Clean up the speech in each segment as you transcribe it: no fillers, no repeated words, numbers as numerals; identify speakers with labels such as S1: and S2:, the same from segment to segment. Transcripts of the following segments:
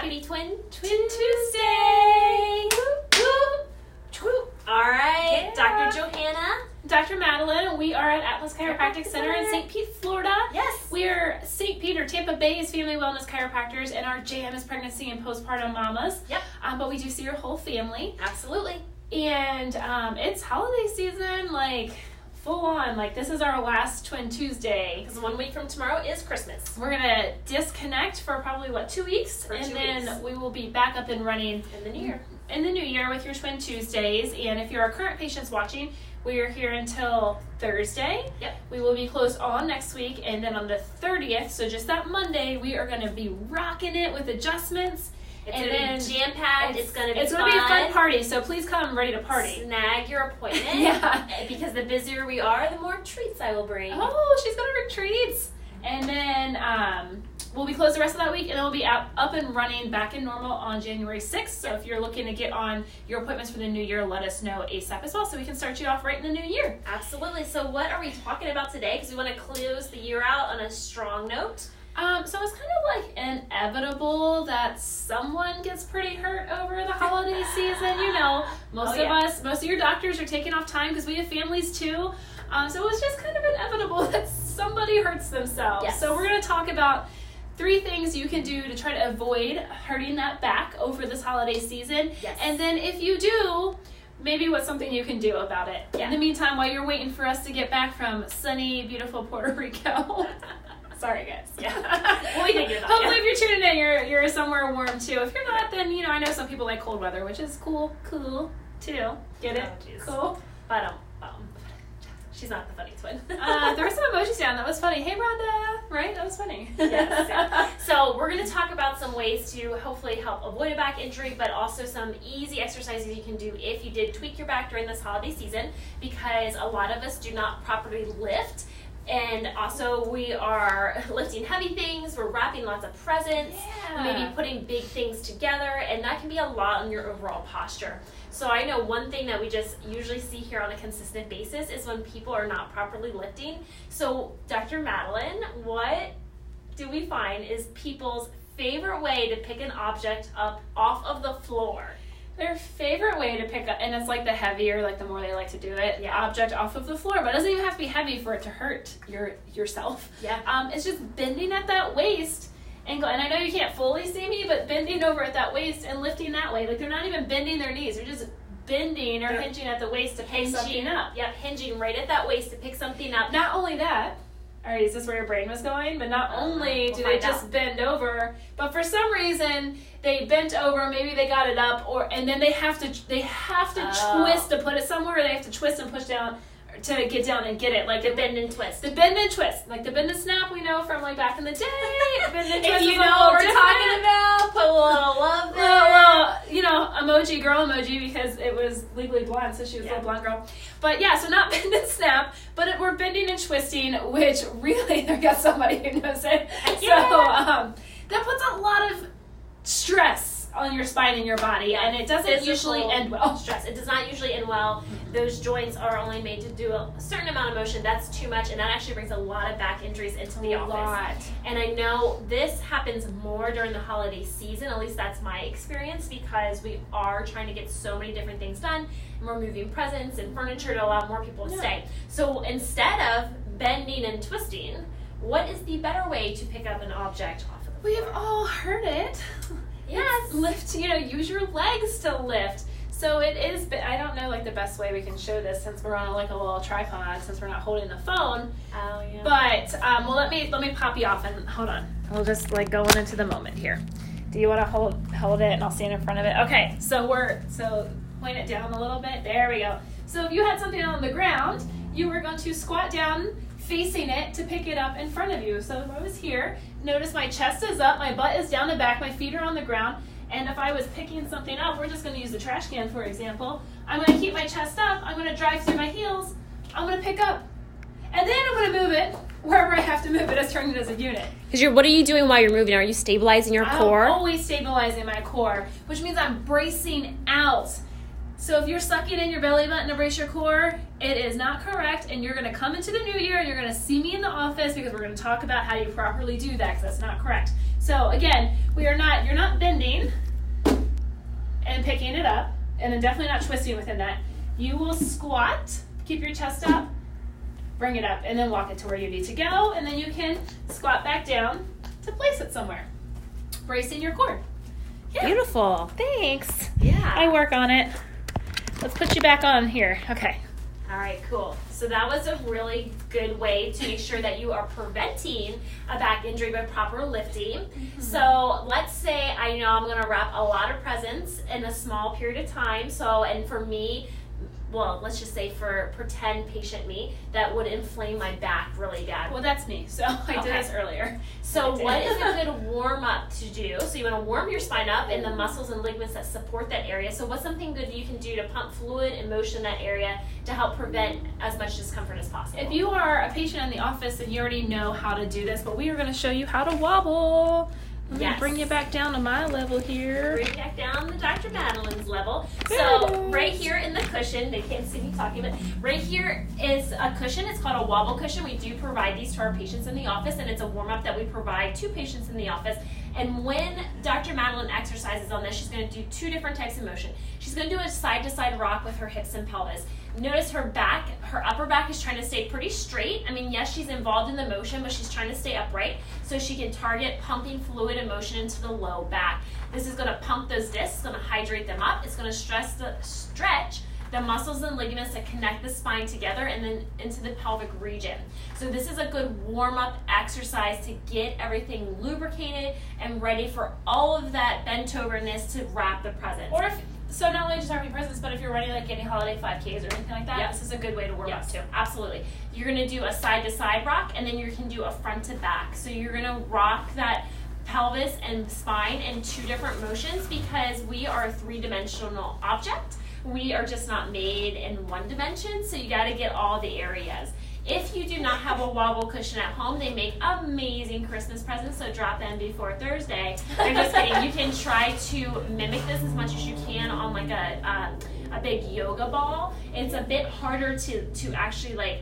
S1: Happy Twin Tuesday! All right,
S2: Yeah.
S1: Dr. Johanna.
S2: Dr. Madeline, we are at Atlas Chiropractic Center in St. Pete, Florida.
S1: Yes.
S2: We're St. Pete or Tampa Bay's family wellness chiropractors, and our jam is pregnancy and postpartum mamas.
S1: Yep.
S2: But we do see your whole family.
S1: Absolutely.
S2: And it's holiday season, like full on. Like this is our last Twin Tuesday.
S1: Because 1 week from tomorrow is Christmas.
S2: We're gonna disconnect for probably 2 weeks,
S1: For 2
S2: and then
S1: weeks.
S2: we will be back up and running
S1: In the new year.
S2: in the new year with your Twin Tuesdays. And if you're our current patients watching, we are here until Thursday.
S1: Yep.
S2: We will be closed all next week, and then on the 30th, so just that Monday, we are going to be rocking it with adjustments.
S1: It's
S2: and
S1: going to be jam-packed. It's going to be
S2: It's
S1: fun.
S2: going to be a fun party, so please come ready to party.
S1: Snag your appointment.
S2: Yeah.
S1: Because the busier we are, the more treats I will bring.
S2: Oh, she's going to bring treats. And then we'll be closed the rest of that week, and then we'll be up and running back in normal on January 6th. So if you're looking to get on your appointments for the new year, let us know ASAP as well, so we can start you off right in the new year.
S1: Absolutely. So what are we talking about today? Because we want to close the year out on a strong note.
S2: So it's kind of like inevitable that someone gets pretty hurt over the holiday season. You know, most of your doctors are taking off time because we have families too. So it's just kind of inevitable that somebody hurts themselves.
S1: Yes.
S2: So we're going to talk about 3 things you can do to try to avoid hurting that back over this holiday season.
S1: Yes.
S2: And then if you do, maybe what's something you can do about it.
S1: Yeah.
S2: In the meantime, while you're waiting for us to get back from sunny, beautiful Puerto Rico. Sorry, guys.
S1: Yeah. Well, we figured that.
S2: Hopefully, if you're tuning in, you're somewhere warm too. If you're not, then I know some people like cold weather, which is cool too. Get it?
S1: Oh, jeez.
S2: Cool.
S1: But she's not the funny twin.
S2: There were some emojis down. That was funny. Hey, Rhonda. Right? That was funny.
S1: Yes. Yeah. So we're going to talk about some ways to hopefully help avoid a back injury, but also some easy exercises you can do if you did tweak your back during this holiday season, because a lot of us do not properly lift. And also we are lifting heavy things, we're wrapping lots of presents, maybe putting big things together, and that can be a lot on your overall posture. So I know one thing that we just usually see here on a consistent basis is when people are not properly lifting. So Dr. Madeline, what do we find is people's favorite way to pick an object up off of the floor?
S2: Their favorite way to pick up, and it's like the heavier, like the more they like to do it,
S1: Yeah.
S2: object off of the floor, but it doesn't even have to be heavy for it to hurt yourself.
S1: Yeah.
S2: It's just bending at that waist and I know you can't fully see me, but bending over at that waist and lifting that way. Like they're not even bending their knees, they're just bending or hinging at the waist to pick something up.
S1: Yep, hinging right at that waist to pick something up.
S2: Not only that, all right, is this where your brain was going? But not only do
S1: we'll
S2: they just bend over, but for some reason they bent over, maybe they got it up, and then they have to twist to put it somewhere, or they have to twist and push down to get down and get it. Like
S1: the bend and twist.
S2: The bend and twist. Like the bend and snap we know from like back in the day. Bend and twist
S1: If you
S2: is
S1: know
S2: a
S1: what we're
S2: little
S1: talking
S2: different.
S1: about, put a little love there.
S2: Well, emoji, girl emoji, because it was Legally Blonde, so she was a little blonde girl. But yeah, so not bend and snap, but we're bending and twisting, which really, there got somebody who knows it.
S1: Yeah.
S2: So that puts a lot of stress on your spine and your body, and it doesn't usually end well.
S1: Stress. It does not usually end well. Those joints are only made to do a certain amount of motion. That's too much, and that actually brings a lot of back injuries into the office. And I know this happens more during the holiday season. At least that's my experience, because we are trying to get so many different things done, and we're moving presents and furniture to allow more people to stay. So instead of bending and twisting, what is the better way to pick up an object off of the floor?
S2: We have all heard it.
S1: Yes.
S2: Lift, use your legs to lift. So it is, I don't know like the best way we can show this since we're on a little tripod, since we're not holding the phone.
S1: Oh, yeah.
S2: But, let me pop you off and hold on. We'll just going into the moment here. Do you want to hold it and I'll stand in front of it? Okay, so point it down a little bit. There we go. So if you had something on the ground, you were going to squat down facing it to pick it up in front of you. So if I was here, notice my chest is up, my butt is down the back, my feet are on the ground, and if I was picking something up, we're just going to use the trash can for example, I'm going to keep my chest up, I'm going to drive through my heels, I'm going to pick up, and then I'm going to move it wherever I have to move it as turning it as a unit.
S1: Because what are you doing while you're moving? Are you stabilizing your core?
S2: I'm always stabilizing my core, which means I'm bracing out. So if you're sucking in your belly button to brace your core, it is not correct, and you're going to come into the new year and you're going to see me in the office because we're going to talk about how you properly do that because that's not correct. So again, you're not bending and picking it up, and then definitely not twisting within that. You will squat, keep your chest up, bring it up, and then walk it to where you need to go, and then you can squat back down to place it somewhere, bracing your core. Yeah.
S3: Beautiful. Thanks.
S1: Yeah.
S3: I work on it. Let's put you back on here. Okay.
S1: All right, cool. So that was a really good way to make sure that you are preventing a back injury by proper lifting. Mm-hmm. So let's say I know I'm going to wrap a lot of presents in a small period of time. So, and for me, well, let's just say for pretend patient me, that would inflame my back really bad.
S2: Well, that's me. So I did this earlier.
S1: So what is a good warm up to do? So you want to warm your spine up and the muscles and ligaments that support that area. So what's something good you can do to pump fluid and motion in that area to help prevent as much discomfort as possible?
S2: If you are a patient in the office, then you already know how to do this, but we are going to show you how to wobble. Let me bring you back down to my level here.
S1: Bring back down to Dr. Madeline's level. So right here in the cushion, they can't see me talking, but right here is a cushion. It's called a wobble cushion. We do provide these to our patients in the office, and it's a warm-up that we provide to patients in the office. And when Dr. Madeline exercises on this, she's going to do two different types of motion. She's going to do a side-to-side rock with her hips and pelvis. Notice her back, her upper back is trying to stay pretty straight. I mean, yes, she's involved in the motion, but she's trying to stay upright so she can target pumping fluid and motion into the low back. This is going to pump those discs, it's going to hydrate them up, it's going to stretch the muscles and ligaments that connect the spine together and then into the pelvic region. So this is a good warm-up exercise to get everything lubricated and ready for all of that bent-overness to wrap the presents.
S2: Or so not only just wrapping presents, but if you're running like any holiday 5Ks or anything like that, this is a good way to warm up too.
S1: Absolutely. You're going to do a side-to-side rock, and then you can do a front-to-back. So you're going to rock that pelvis and spine in two different motions because we are a three-dimensional object. We are just not made in one dimension, so you got to get all the areas. If you do not have a wobble cushion at home, they make amazing Christmas presents, so drop them before Thursday. I'm just kidding. You can try to mimic this as much as you can on like a big yoga ball. It's a bit harder to actually like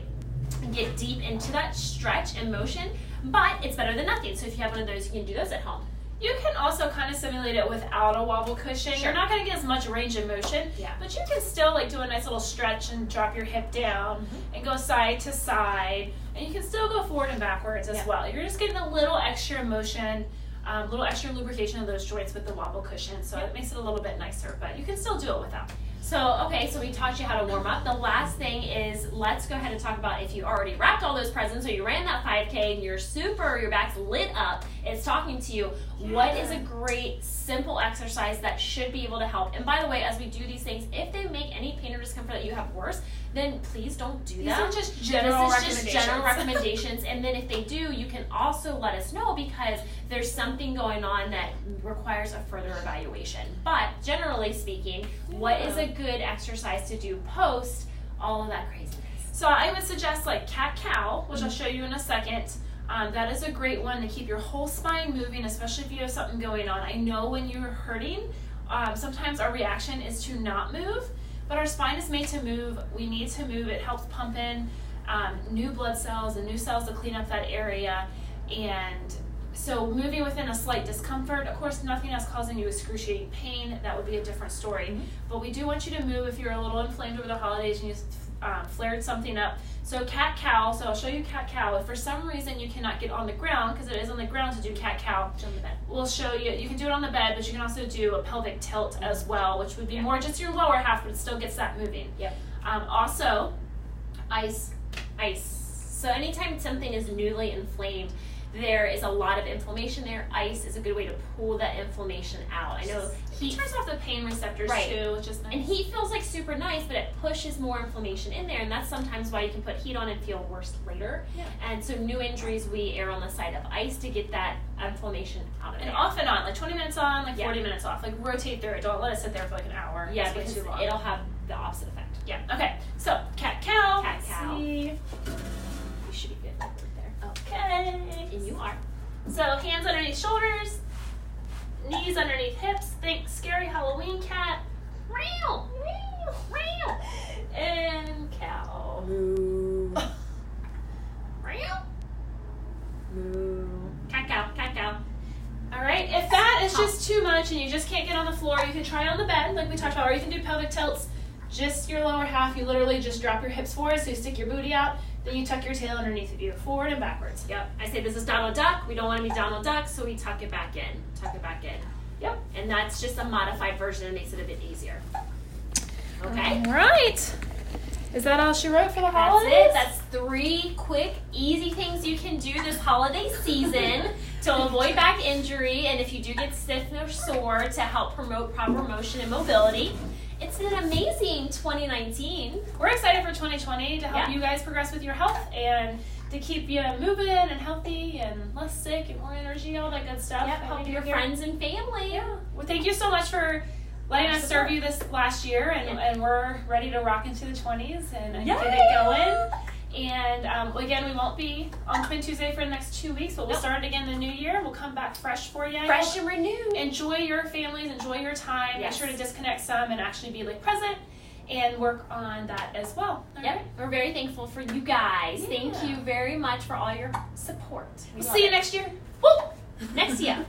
S1: get deep into that stretch and motion, but it's better than nothing. So if you have one of those, you can do those at home.
S2: You can also kind of simulate it without a wobble cushion.
S1: Sure.
S2: You're not going to get as much range of motion, but you can still like do a nice little stretch and drop your hip down and go side to side, and you can still go forward and backwards as well. You're just getting a little extra motion, a little extra lubrication of those joints with the wobble cushion, so it makes it a little bit nicer, but you can still do it without.
S1: So we taught you how to warm up. The last thing is, let's go ahead and talk about if you already wrapped all those presents, or you ran that 5K and your back's lit up, it's talking to you. What is a great, simple exercise that should be able to help? And by the way, as we do these things, if they make any pain or discomfort that you have worse, then please don't do that.
S2: These are just general
S1: recommendations. And then if they do, you can also let us know because there's something going on that requires a further evaluation. But generally speaking, what is a good exercise to do post all of that craziness?
S2: So I would suggest like cat-cow, which I'll show you in a second. That is a great one to keep your whole spine moving, especially if you have something going on. I know when you're hurting, sometimes our reaction is to not move, but our spine is made to move. We need to move. It helps pump in new blood cells and new cells to clean up that area. And so moving within a slight discomfort, of course, nothing else causing you excruciating pain, that would be a different story. But we do want you to move if you're a little inflamed over the holidays and you flared something up. So cat-cow, so I'll show you cat-cow. If for some reason you cannot get on the ground, because it is on the ground to do cat-cow, we'll show you. You can do it on the bed, but you can also do a pelvic tilt as well, which would be more just your lower half, but it still gets that moving. Also,
S1: ice. So anytime something is newly inflamed, there is a lot of inflammation there. Ice is a good way to pull that inflammation out. I know
S2: heat turns off the pain receptors too, which is nice.
S1: And heat feels like super nice, but it pushes more inflammation in there, and that's sometimes why you can put heat on and feel worse later. And so new injuries, we err on the side of ice to get that inflammation out of it.
S2: And off and on, like 20 minutes on, like 40 minutes off. Like rotate through it. Don't let it sit there for like an hour.
S1: Yeah, because it'll have the opposite effect.
S2: Okay, so cat-cow.
S1: Cat-cow.
S2: You should be good right there. Okay.
S1: And you are.
S2: So hands underneath shoulders, knees underneath hips. Think scary Halloween cat. it's just too much and you just can't get on the floor, you can try on the bed, like we talked about, or you can do pelvic tilts. Just your lower half, you literally just drop your hips forward, so you stick your booty out, then you tuck your tail underneath of you, forward and backwards.
S1: Yep. I say this is Donald Duck. We don't want to be Donald Duck, so we tuck it back in. Tuck it back in.
S2: Yep.
S1: And that's just a modified version that makes it a bit easier. Okay?
S2: All right. Is that all she wrote for the holidays?
S1: That's it. That's 3 quick, easy things you can do this holiday season to avoid back injury, and if you do get stiff or sore, to help promote proper motion and mobility. It's been an amazing 2019.
S2: We're excited for 2020 to help you guys progress with your health and to keep you moving and healthy and less sick and more energy, all that good stuff.
S1: Yeah, help your friends and family.
S2: Yeah. Well, thank you so much for letting us serve you this last year, and we're ready to rock into the 20s and get it going. And again, we won't be on Twin Tuesday for the next 2 weeks, but we'll start it again in the new year. We'll come back fresh for you.
S1: Fresh and renewed.
S2: Enjoy your families, enjoy your time. Make sure to disconnect some and actually be like present and work on that as well.
S1: Yep, we're very thankful for you guys. Thank you very much for all your support.
S2: We'll see you next year.
S1: Woo! Next year.